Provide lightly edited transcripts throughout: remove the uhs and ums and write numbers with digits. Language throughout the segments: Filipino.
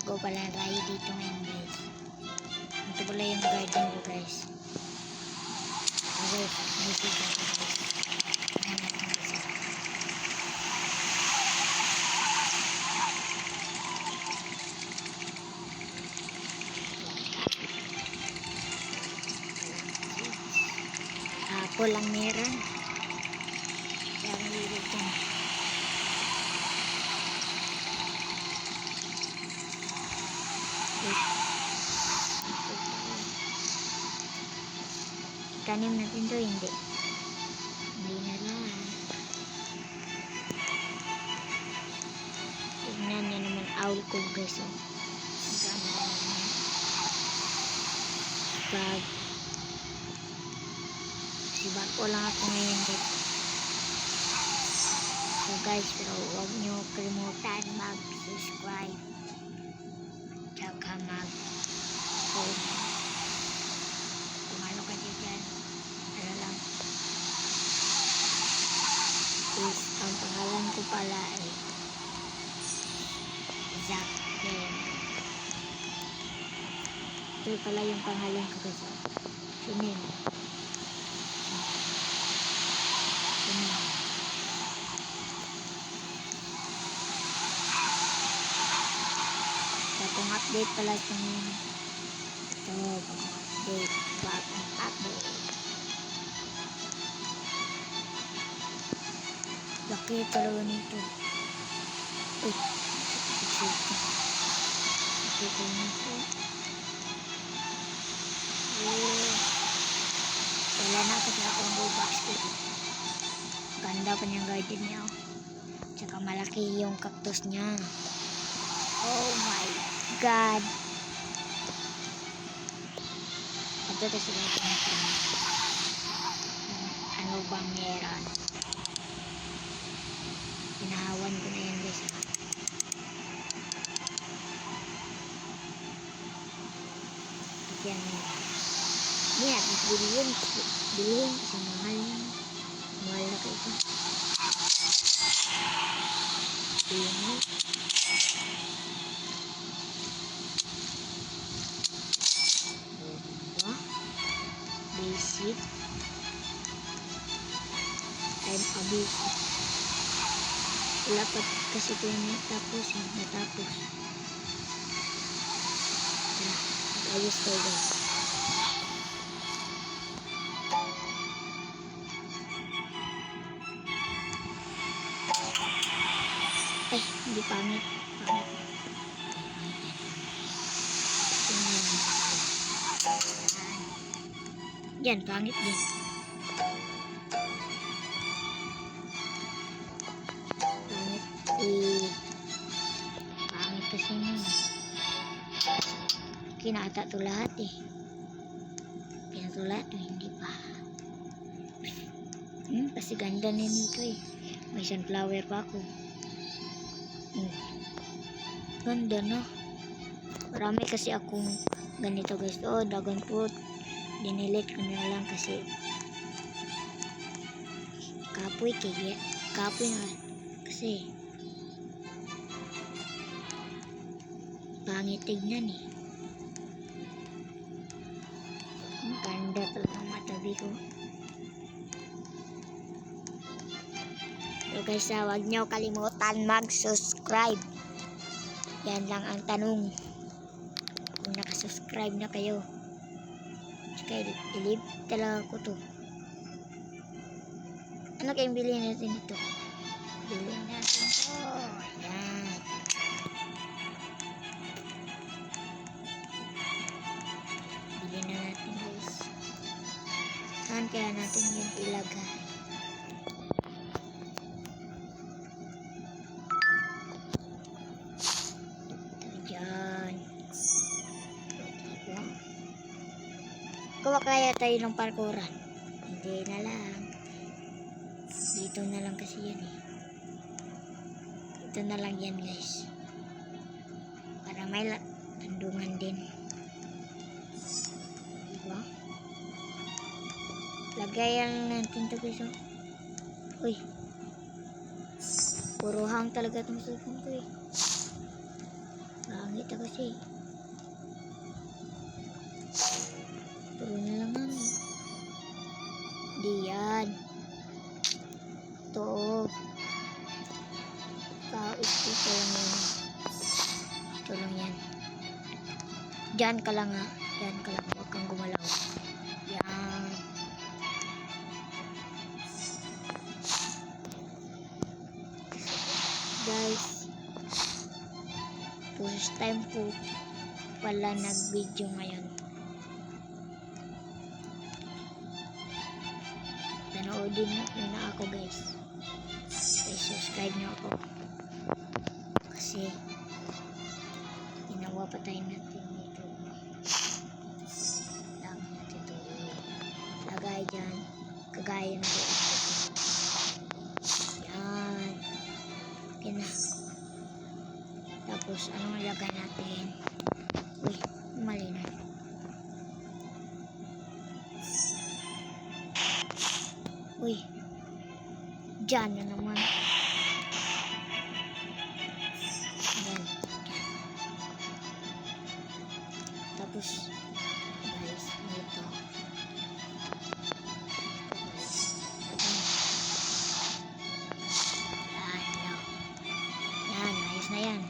Gagawa pala ng rayo dito ngayon guys. Ito pala yung garden ko guys. Okay, dito ko guys. Ayan natin isa. Apple lang meron. Kaya mahilig yan. Tanim natin to, hindi na lang. Tignan niya naman owl ko guys. Pag sibak ko lang ako ngayon guys. So guys, pero huwag nyo kalimutan mag-subscribe tsaka mag-comment. Kung ano kayo dyan, ano lang is ang pangalan ko pala ay Zack Game. Ito pala yung pangalan ko guys. Sunin. Bagong update pala ito ngayon. Ito, bagong update. Laki talaga nito. Uy, laki ko nito. Wala na kasi akong Robux dito. Ganda pa niyang garden niya. Tsaka malaki yung cactus niya. Oh my God. Ito kasi natin ano bang meron. Pinahawan ko na yan guys. Yan na yan. Hindi natin bilhin kasi mahal na kayo ito. Bilhin. Basic. I'm a basic. Wala pa kasi ito yung natapos. Ayos tayo guys. Ay, hindi pangit. Yan, pangit din. Pangit kasi nun. Kinata to lahat eh. Kinata lahat eh, hindi pa. Kasi ganda na nito eh. May sunflower pa ako. Ganda na. Marami kasi akong ganito guys. Oh, dragon fruit. Dinilit ko na lang kasi kapoy nga kasi pangit tignan eh. Ang ganda talaga ng matabi ko. So guys, huwag nyo kalimutan mag-subscribe. Yan lang ang tanong. Kung nakasubscribe na kayo, kaya ilib talaga ko to. Ano kayong bilhin natin ito? Bilhin natin to. Ayan. Bilhin na natin guys. Saan kaya natin yung ilagay? Ito dyan. Gawa kaya tayo ng parkuran? Hindi na lang. Dito na lang kasi yan eh. Dito na lang yan guys. Para may landungan din. Diba? Lagayan natin ito guys. Uy. Puro hang talaga itong cellphone ko eh. Pangit na kasi. Puro na lang ano. Di yan. Ito. Ito lang yan. Ito lang yan. Diyan ka lang ha. Diyan ka lang. Huwag kang gumalaw. Yan. Guys. First time po pala nag-video ngayon. Nanoodin na ako guys. Subscribe nyo ako. Kasi ginawa pa tayo natin dito. Lang natin ito. Lagay dyan. Kagaya na ito. Yan. Okay na. Tapos anong ilagay natin? Uy, mali na. Uy. Diyan na naman. Yan. Tapos guys, dito. Yan, ayos na yan.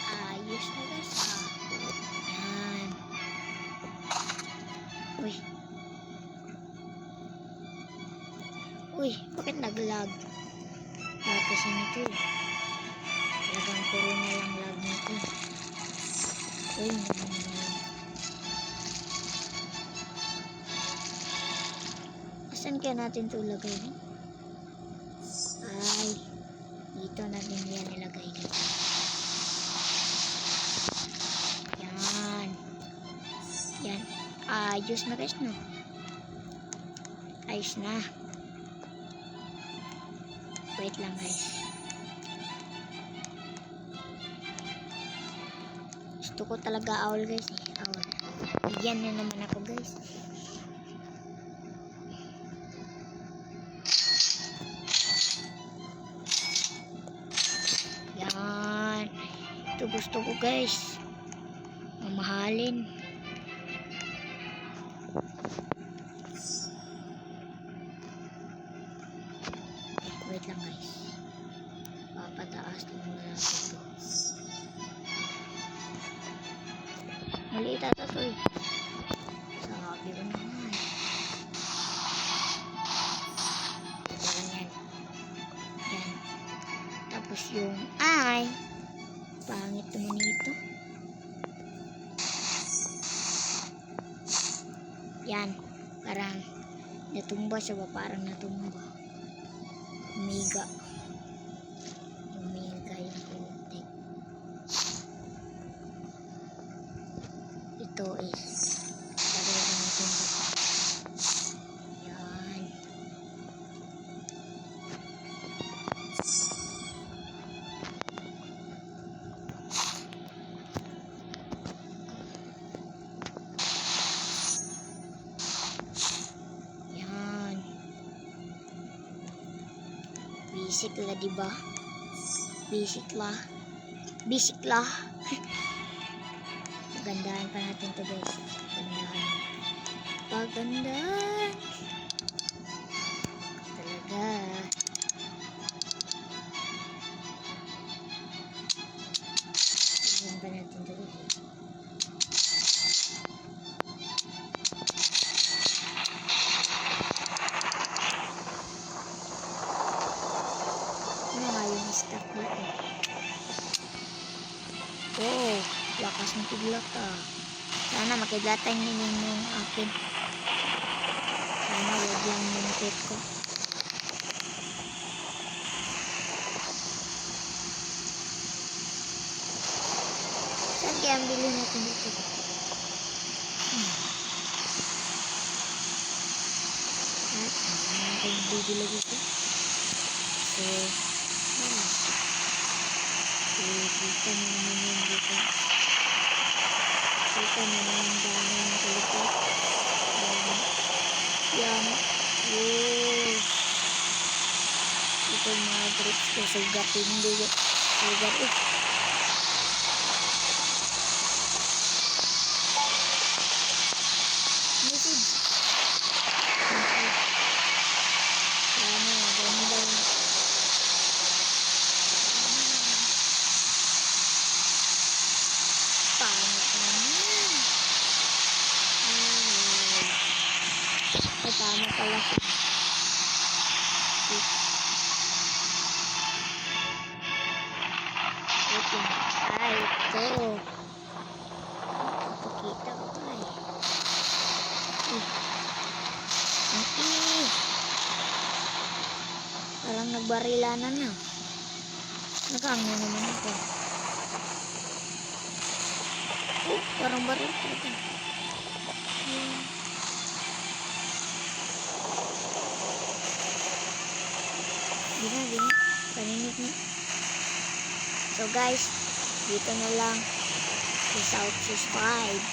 Ayos na guys. Yan. Uy. Uy, bakit nag-lag? Lag kasi nito eh. Talagang puro na lang lag nito. Uy, naman. Saan kaya natin ito lagay? Ay, dito natin yan ilagay dito. Yan. Yan. Ayos na guys, no? Ayos na. Wait lang guys. Gusto ko talaga owl guys eh. Owl. Bigyan na naman ako guys. Yan. Ito gusto ko guys. Mamahalin. Wait lang guys. Papataas lang natin ito. Maliit ata ito eh. Sabi ko naman. Yan yan. Yan. Tapos yung ay. Pangit naman ito. Yan. Parang natumba siya ba? Parang natumba. Umiga yung konti. Ito is lagyan natin ito. Yan. Yan. Basic la diba? Basic la. Pagandahan pa natin to guys. Pagandahan. Talaga. Pagandahan pa natin to guys. Ano nga yung stock dito? Oh, lakas ng kidlat ah. Sana makidlatan ninyo yung akin. Sana wag lang yung pet ko. Saan kaya ang bilhin natin dito? At ano kayong bibili dito? So, kita nyo naman yun dito. Kita nyo naman yung dami ng kulipat. Yan. Ito yung mga grips ko. Sugat hindi. Sugat. Kasama pala siya. Wait lang. Ay, ito. Pakita ko pala eh. Parang nagbarilanan na. Nakaang na naman ako. Parang baril talaga. Gina. Paninit na. So guys, dito na lang. Peace out, subscribe.